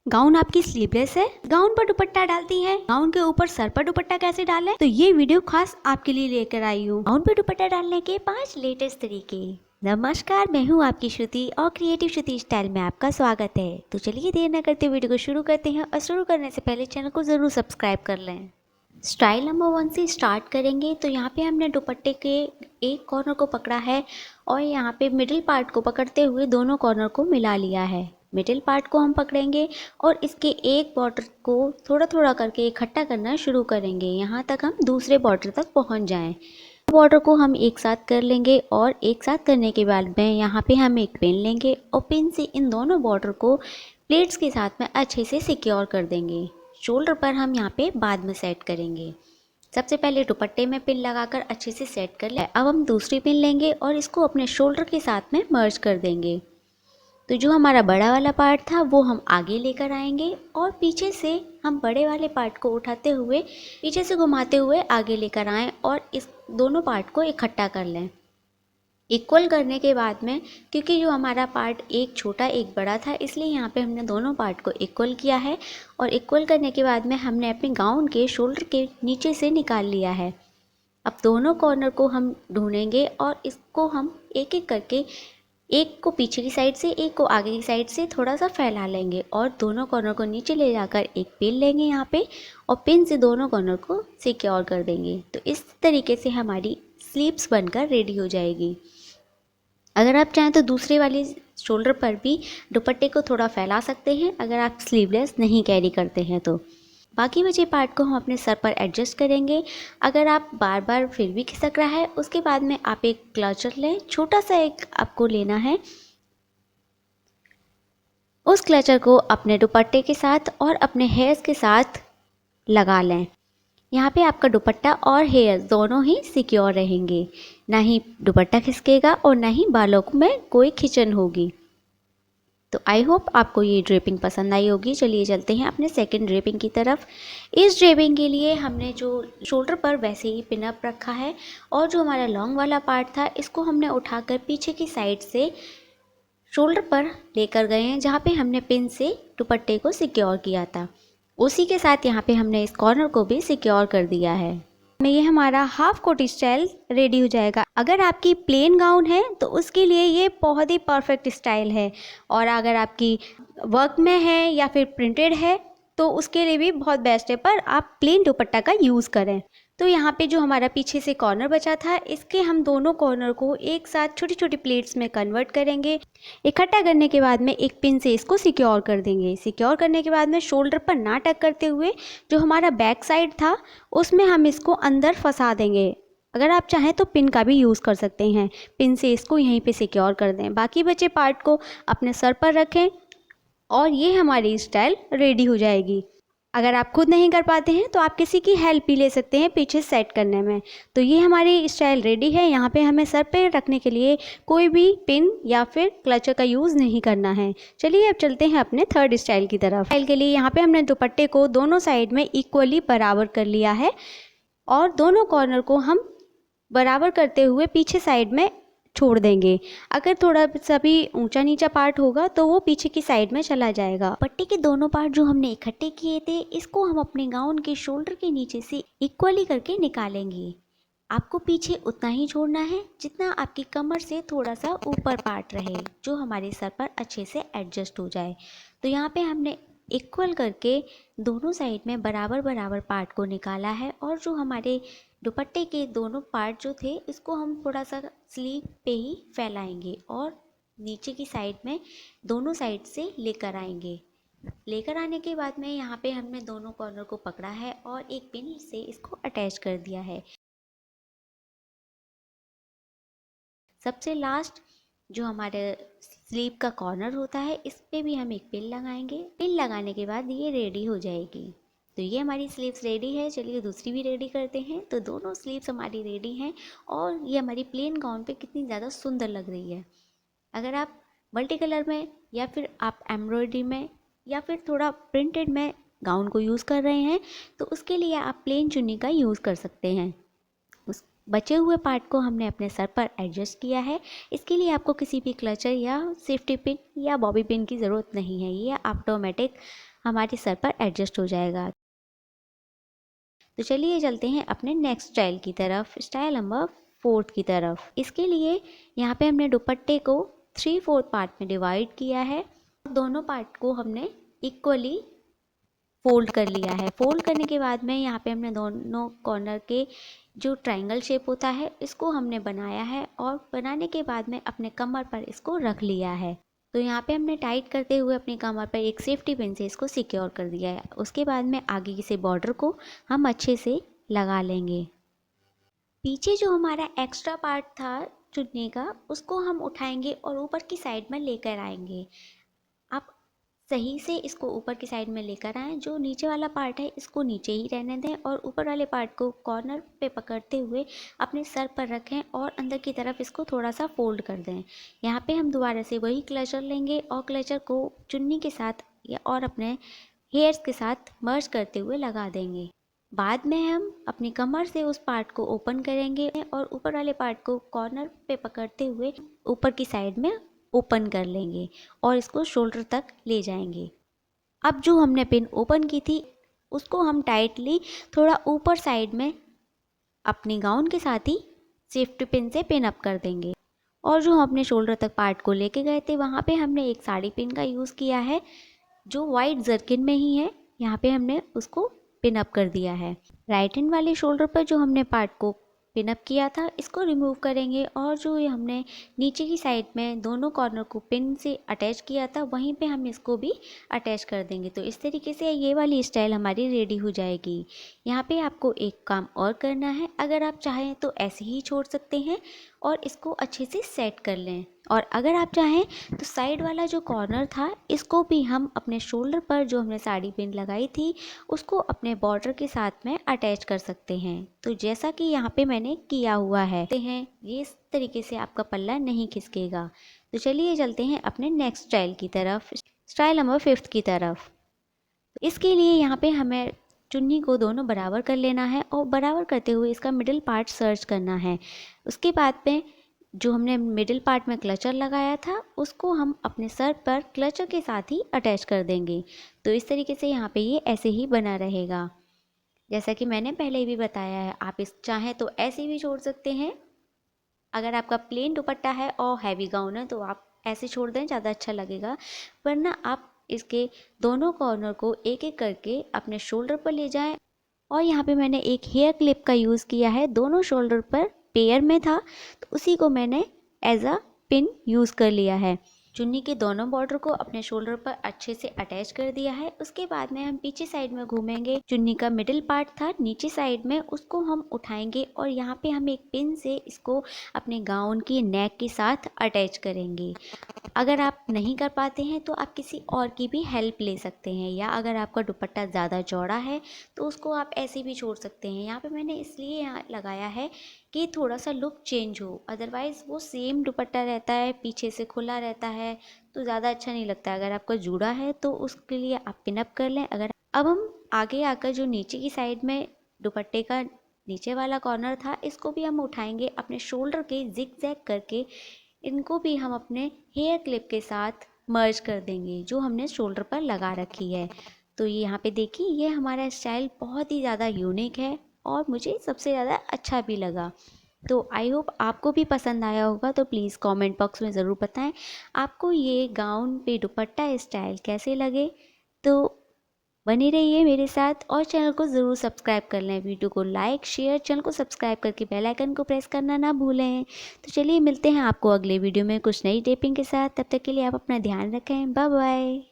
Gown आपकी sleeveless है, gown पर दुपट्टा डालती हैं, गाउन के ऊपर सर पर दुपट्टा कैसे डालें, तो ये वीडियो खास आपके लिए लेकर आई हूँ। गाउन पर दुपट्टा डालने के 5 लेटेस्ट तरीके। नमस्कार, मैं हूँ आपकी श्रुति और क्रिएटिव श्रुति स्टाइल में आपका स्वागत है। तो चलिए देर न करते वीडियो को शुरू करते हैं और शुरू करने से पहले चैनल को जरूर सब्सक्राइब कर लें। स्टाइल नंबर 1 से स्टार्ट करेंगे। तो यहाँ पे हमने दुपट्टे के एक कॉर्नर को पकड़ा है और यहाँ पे मिडिल पार्ट को पकड़ते हुए दोनों कॉर्नर को मिला लिया है। मिडिल पार्ट को हम पकड़ेंगे और इसके एक बॉर्डर को थोड़ा थोड़ा करके इकट्ठा करना शुरू करेंगे, यहाँ तक हम दूसरे बॉर्डर तक पहुँच जाएं। बॉर्डर को हम एक साथ कर लेंगे और एक साथ करने के बाद में यहाँ पे हम एक पिन लेंगे और पिन से इन दोनों बॉर्डर को प्लेट्स के साथ में अच्छे से सिक्योर कर देंगे। शोल्डर पर हम यहाँ पे बाद में सेट करेंगे। सबसे पहले दुपट्टे में पिन लगाकर अच्छे से सेट कर ले। अब हम दूसरी पिन लेंगे और इसको अपने शोल्डर के साथ में मर्ज कर देंगे। तो जो हमारा बड़ा वाला पार्ट था वो हम आगे लेकर आएंगे और पीछे से हम बड़े वाले पार्ट को उठाते हुए पीछे से घुमाते हुए आगे लेकर आएं और इस दोनों पार्ट को इकट्ठा कर लें। इक्वल करने के बाद में, क्योंकि जो हमारा पार्ट एक छोटा एक बड़ा था, इसलिए यहाँ पे हमने दोनों पार्ट को इक्वल किया है और इक्वल करने के बाद में हमने अपने गाउन के शोल्डर के नीचे से निकाल लिया है। अब दोनों कॉर्नर को हम ढूंढेंगे और इसको हम एक एक करके, एक को पीछे की साइड से एक को आगे की साइड से थोड़ा सा फैला लेंगे और दोनों कॉर्नर को नीचे ले जाकर एक पिन लेंगे यहाँ पे और पिन से दोनों कॉर्नर को सिक्योर कर देंगे। तो इस तरीके से हमारी स्लीव्स बनकर रेडी हो जाएगी। अगर आप चाहें तो दूसरे वाले शोल्डर पर भी दुपट्टे को थोड़ा फैला सकते हैं, अगर आप स्लीवलेस नहीं कैरी करते हैं तो। बाकी बचे पार्ट को हम अपने सर पर एडजस्ट करेंगे। अगर आप बार बार फिर भी खिसक रहा है, उसके बाद में आप एक क्लचर लें, छोटा सा एक आपको लेना है। उस क्लचर को अपने दुपट्टे के साथ और अपने हेयर्स के साथ लगा लें। यहाँ पे आपका दुपट्टा और हेयर्स दोनों ही सिक्योर रहेंगे, ना ही दुपट्टा खिसकेगा और ना ही बालों में कोई खिंचन होगी। तो आई होप आपको ये ड्रेपिंग पसंद आई होगी। चलिए चलते हैं अपने सेकंड ड्रेपिंग की तरफ। इस ड्रेपिंग के लिए हमने जो शोल्डर पर वैसे ही पिन अप रखा है और जो हमारा लॉन्ग वाला पार्ट था इसको हमने उठाकर पीछे की साइड से शोल्डर पर लेकर गए हैं, जहाँ पे हमने पिन से दुपट्टे को सिक्योर किया था। उसी के साथ यहाँ पे हमने इस कॉर्नर को भी सिक्योर कर दिया है। में ये हमारा हाफ कोट स्टाइल रेडी हो जाएगा। अगर आपकी प्लेन गाउन है तो उसके लिए ये बहुत ही परफेक्ट स्टाइल है, और अगर आपकी वर्क में है या फिर प्रिंटेड है तो उसके लिए भी बहुत बेस्ट है, पर आप प्लेन दुपट्टा का यूज़ करें। तो यहाँ पे जो हमारा पीछे से कॉर्नर बचा था, इसके हम दोनों कॉर्नर को एक साथ छोटी छोटी प्लेट्स में कन्वर्ट करेंगे। इकट्ठा करने के बाद में एक पिन से इसको सिक्योर कर देंगे। सिक्योर करने के बाद में शोल्डर पर ना टक करते हुए जो हमारा बैक साइड था उसमें हम इसको अंदर फंसा देंगे। अगर आप चाहें तो पिन का भी यूज़ कर सकते हैं। पिन से इसको यहीं पे सिक्योर कर दें। बाकी बचे पार्ट को अपने सर पर रखें और ये हमारी स्टाइल रेडी हो जाएगी। अगर आप खुद नहीं कर पाते हैं तो आप किसी की हेल्प भी ले सकते हैं पीछे सेट करने में। तो ये हमारी स्टाइल रेडी है। यहाँ पे हमें सर पे रखने के लिए कोई भी पिन या फिर क्लचर का यूज़ नहीं करना है। चलिए अब चलते हैं अपने थर्ड स्टाइल की तरफ। स्टाइल के लिए यहाँ पे हमने दुपट्टे को दोनों साइड में इक्वली बराबर कर लिया है और दोनों कॉर्नर को हम बराबर करते हुए पीछे साइड में छोड़ देंगे। अगर थोड़ा सा भी ऊंचा नीचा पार्ट होगा तो वो पीछे की साइड में चला जाएगा। पट्टी के दोनों पार्ट जो हमने इकट्ठे किए थे, इसको हम अपने गाउन के शोल्डर के नीचे से इक्वली करके निकालेंगे। आपको पीछे उतना ही छोड़ना है जितना आपकी कमर से थोड़ा सा ऊपर पार्ट रहे, जो हमारे सर पर अच्छे से एडजस्ट हो जाए। तो यहाँ पे हमने इक्वल करके दोनों साइड में बराबर बराबर पार्ट को निकाला है और जो हमारे दुपट्टे के दोनों पार्ट जो थे इसको हम थोड़ा सा स्लीव पे ही फैलाएंगे और नीचे की साइड में दोनों साइड से लेकर आएंगे। लेकर आने के बाद में यहाँ पे हमने दोनों कॉर्नर को पकड़ा है और एक पिन से इसको अटैच कर दिया है। सबसे लास्ट जो हमारे स्लीव का कॉर्नर होता है, इस पे भी हम एक पिन लगाएंगे। पिन लगाने के बाद ये रेडी हो जाएगी। तो ये हमारी स्लीव्स रेडी है। चलिए दूसरी भी रेडी करते हैं। तो दोनों स्लीव्स हमारी रेडी हैं और ये हमारी प्लेन गाउन पे कितनी ज़्यादा सुंदर लग रही है। अगर आप मल्टी कलर में या फिर आप एम्ब्रॉयडरी में या फिर थोड़ा प्रिंटेड में गाउन को यूज़ कर रहे हैं तो उसके लिए आप प्लेन चुन्नी का यूज़ कर सकते हैं। उस बचे हुए पार्ट को हमने अपने सर पर एडजस्ट किया है। इसके लिए आपको किसी भी क्लचर या सेफ्टी पिन या बॉबी पिन की ज़रूरत नहीं है, ये ऑटोमेटिक हमारे सर पर एडजस्ट हो जाएगा। तो चलिए चलते हैं अपने नेक्स्ट स्टाइल की तरफ, स्टाइल नंबर 4 की तरफ। इसके लिए यहाँ पे हमने दुपट्टे को 3/4 पार्ट में डिवाइड किया है। दोनों पार्ट को हमने इक्वली फोल्ड कर लिया है। फोल्ड करने के बाद में यहाँ पे हमने दोनों कॉर्नर के जो ट्रायंगल शेप होता है इसको हमने बनाया है और बनाने के बाद में अपने कमर पर इसको रख लिया है। तो यहाँ पे हमने टाइट करते हुए अपनी कमर पर एक सेफ्टी पिन से इसको सिक्योर कर दिया है। उसके बाद में आगे से बॉर्डर को हम अच्छे से लगा लेंगे। पीछे जो हमारा एक्स्ट्रा पार्ट था चुन्नी का उसको हम उठाएंगे और ऊपर की साइड में लेकर आएंगे। आप सही से इसको ऊपर की साइड में लेकर आएँ। जो नीचे वाला पार्ट है इसको नीचे ही रहने दें और ऊपर वाले पार्ट को कॉर्नर पे पकड़ते हुए अपने सर पर रखें और अंदर की तरफ इसको थोड़ा सा फोल्ड कर दें। यहाँ पे हम दोबारा से वही क्लचर लेंगे और क्लचर को चुन्नी के साथ और अपने हेयर्स के साथ मर्ज करते हुए लगा देंगे। बाद में हम अपनी कमर से उस पार्ट को ओपन करेंगे और ऊपर वाले पार्ट को कॉर्नर पे पकड़ते हुए ऊपर की साइड में ओपन कर लेंगे और इसको शोल्डर तक ले जाएंगे। अब जो हमने पिन ओपन की थी उसको हम टाइटली थोड़ा ऊपर साइड में अपनी गाउन के साथ ही सेफ्टी पिन से पिन अप कर देंगे। और जो हम अपने शोल्डर तक पार्ट को लेके गए थे वहाँ पे हमने एक साड़ी पिन का यूज़ किया है जो वाइट जर्किन में ही है। यहाँ पे हमने उसको पिन अप कर दिया है। राइट हैंड वाले शोल्डर पर जो हमने पार्ट को पिन अप किया था इसको रिमूव करेंगे और जो ये हमने नीचे की साइड में दोनों कॉर्नर को पिन से अटैच किया था वहीं पे हम इसको भी अटैच कर देंगे। तो इस तरीके से ये वाली स्टाइल हमारी रेडी हो जाएगी। यहाँ पे आपको एक काम और करना है, अगर आप चाहें तो ऐसे ही छोड़ सकते हैं और इसको अच्छे से सेट कर लें। और अगर आप चाहें तो साइड वाला जो कॉर्नर था इसको भी हम अपने शोल्डर पर जो हमने साड़ी पिन लगाई थी उसको अपने बॉर्डर के साथ में अटैच कर सकते हैं। तो जैसा कि यहाँ पे मैंने किया हुआ है ये इस तरीके से आपका पल्ला नहीं खिसकेगा। तो चलिए चलते हैं अपने नेक्स्ट स्टाइल की तरफ, स्टाइल नंबर 5 की तरफ। इसके लिए यहाँ पे हमें चुन्नी को दोनों बराबर कर लेना है और बराबर करते हुए इसका मिडिल पार्ट सर्च करना है। उसके बाद में जो हमने मिडिल पार्ट में क्लचर लगाया था उसको हम अपने सर पर क्लचर के साथ ही अटैच कर देंगे। तो इस तरीके से यहाँ पे ये ऐसे ही बना रहेगा जैसा कि मैंने पहले भी बताया है। आप इस चाहें तो ऐसे भी छोड़ सकते हैं। अगर आपका प्लेन दुपट्टा है और हैवी गाउन है तो आप ऐसे छोड़ दें, ज़्यादा अच्छा लगेगा। वरना आप इसके दोनों कॉर्नर को एक एक करके अपने शोल्डर पर ले जाएं। और यहाँ पे मैंने एक हेयर क्लिप का यूज़ किया है, दोनों शोल्डर पर पेयर में था तो उसी को मैंने एज अ पिन यूज़ कर लिया है। चुन्नी के दोनों बॉर्डर को अपने शोल्डर पर अच्छे से अटैच कर दिया है। उसके बाद में हम पीछे साइड में घूमेंगे। चुन्नी का मिडिल पार्ट था नीचे साइड में, उसको हम उठाएंगे और यहाँ पे हम एक पिन से इसको अपने गाउन की नेक के साथ अटैच करेंगे। अगर आप नहीं कर पाते हैं तो आप किसी और की भी हेल्प ले सकते हैं, या अगर आपका दुपट्टा ज़्यादा चौड़ा है तो उसको आप ऐसे भी छोड़ सकते हैं। यहाँ पे मैंने इसलिए यहाँ लगाया है कि थोड़ा सा लुक चेंज हो, अदरवाइज़ वो सेम दुपट्टा रहता है, पीछे से खुला रहता है तो ज़्यादा अच्छा नहीं लगता। अगर आपका जुड़ा है तो उसके लिए आप पिनअप कर लें। अब हम आगे आकर जो नीचे की साइड में दुपट्टे का नीचे वाला कॉर्नर था इसको भी हम उठाएंगे अपने शोल्डर के जिग जैग करके। इनको भी हम अपने हेयर क्लिप के साथ मर्ज कर देंगे जो हमने शोल्डर पर लगा रखी है। तो ये यहाँ पे देखिए ये हमारा स्टाइल बहुत ही ज़्यादा यूनिक है और मुझे सबसे ज़्यादा अच्छा भी लगा। तो आई होप आपको भी पसंद आया होगा। तो प्लीज़ कमेंट बॉक्स में ज़रूर बताएं आपको ये गाउन पे दुपट्टा स्टाइल कैसे लगे। तो बने रहिए मेरे साथ और चैनल को ज़रूर सब्सक्राइब कर लें। वीडियो को लाइक शेयर, चैनल को सब्सक्राइब करके बेल आइकन को प्रेस करना ना भूलें। तो चलिए मिलते हैं आपको अगले वीडियो में कुछ नई टिपिंग के साथ। तब तक के लिए आप अपना ध्यान रखें। Bye bye.